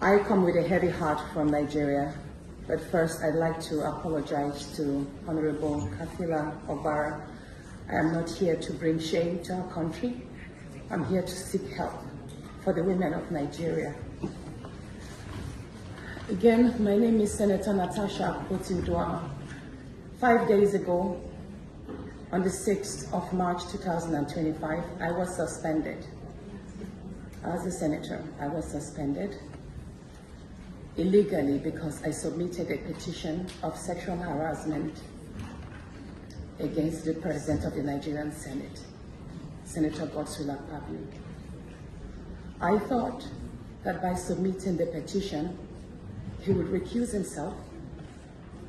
I come with a heavy heart from Nigeria, but first I'd like to apologize to Honorable Kafila Obara. I am not here to bring shame to our country. I'm here to seek help for the women of Nigeria. Again, my name is Senator Natasha. 5 days ago, on the 6th of March 2025, I was suspended. As a senator, I was suspended illegally because I submitted a petition of sexual harassment against the President of the Nigerian Senate, Senator Godswill Akpabio. I thought that by submitting the petition, he would recuse himself,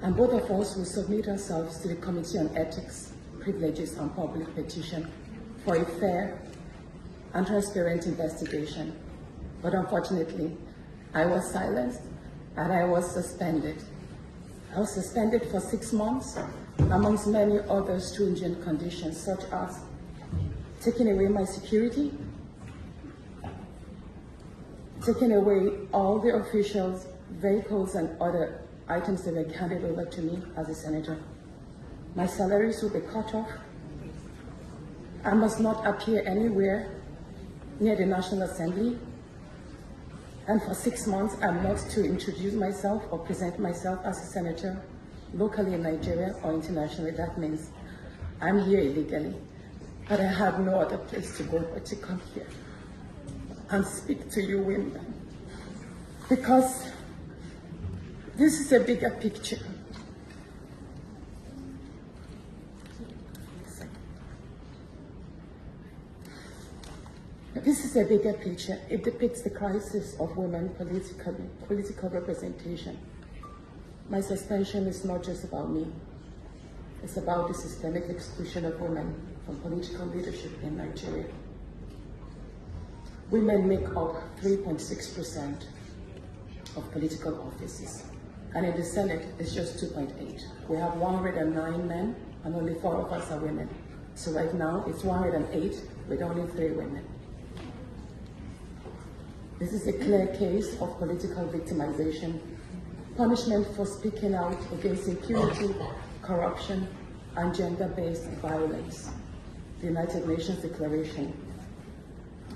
and both of us will submit ourselves to the Committee on Ethics, Privileges and Public Petition for a fair and transparent investigation. But unfortunately, I was silenced and I was suspended. I was suspended for 6 months, amongst many other stringent conditions, such as taking away my security, taking away all the officials, vehicles, and other items that were handed over to me as a senator. My salaries will be cut off. I must not appear anywhere near the National Assembly. And for 6 months, I'm not to introduce myself or present myself as a senator locally in Nigeria or internationally. That means I'm here illegally, but I have no other place to go but to come here and speak to you women, because this is a bigger picture. This is a bigger picture. It depicts the crisis of women political representation. My suspension is not just about me. It's about the systemic exclusion of women from political leadership in Nigeria. Women make up 3.6% of political offices, and in the Senate, it's just 2.8. We have 109 men, and only 4 of us are women. So right now, it's 108 with only 3 women. This is a clear case of political victimization, punishment for speaking out against impunity, corruption, and gender-based violence. The United Nations Declaration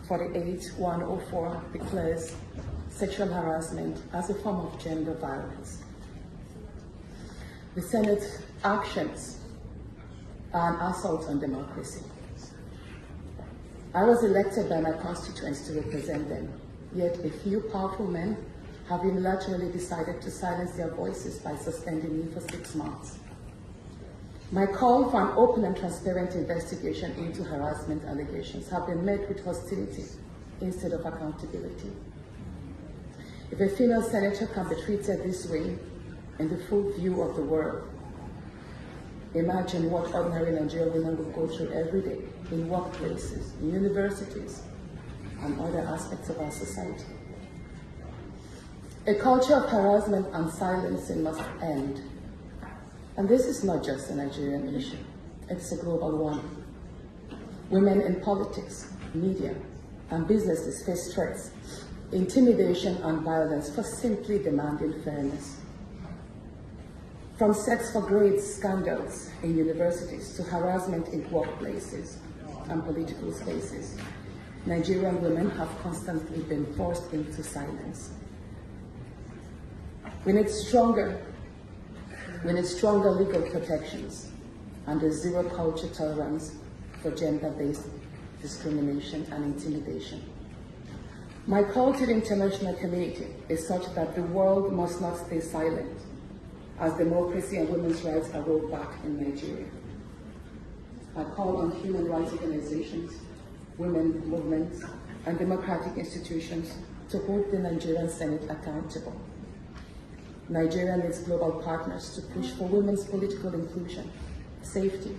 48/104 declares sexual harassment as a form of gender violence. The Senate's actions are an assault on democracy. I was elected by my constituents to represent them. Yet a few powerful men have unilaterally decided to silence their voices by suspending me for 6 months. My call for an open and transparent investigation into harassment allegations have been met with hostility instead of accountability. If a female senator can be treated this way in the full view of the world, imagine what ordinary Nigerian women will go through every day in workplaces, in universities, and other aspects of our society. A culture of harassment and silencing must end. And this is not just a Nigerian issue, it's a global one. Women in politics, media, and businesses face threats, intimidation, and violence for simply demanding fairness. From sex for grades scandals in universities to harassment in workplaces and political spaces, Nigerian women have constantly been forced into silence. We need stronger legal protections and a zero culture tolerance for gender-based discrimination and intimidation. My call to the international community is such that the world must not stay silent as democracy and women's rights are rolled back in Nigeria. I call on human rights organizations, women movements, and democratic institutions to hold the Nigerian Senate accountable. Nigeria needs global partners to push for women's political inclusion, safety,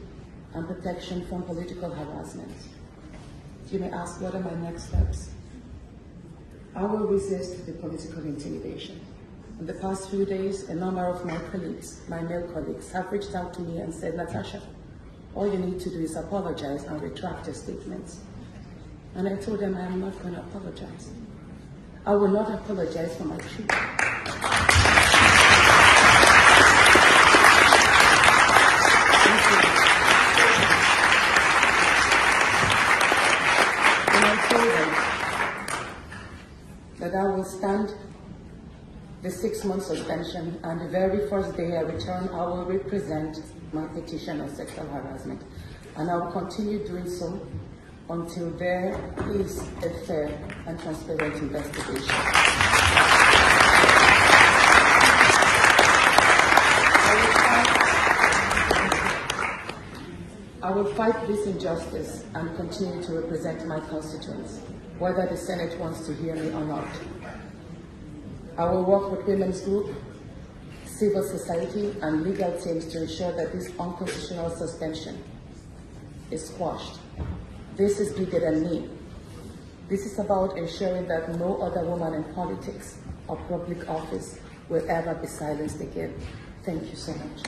and protection from political harassment. You may ask, what are my next steps? I will resist the political intimidation. In the past few days, a number of my colleagues, my male colleagues, have reached out to me and said, Natasha, all you need to do is apologize and retract your statements. And I told them I am not going to apologize. I will not apologize for my truth. And I told them that I will stand the 6-month suspension, and the very first day I return, I will represent my petition on sexual harassment. And I will continue doing so until there is a fair and transparent investigation. I will fight this injustice and continue to represent my constituents, whether the Senate wants to hear me or not. I will work with women's groups, civil society, and legal teams to ensure that this unconstitutional suspension is quashed. This is bigger than me. This is about ensuring that no other woman in politics or public office will ever be silenced again. Thank you so much.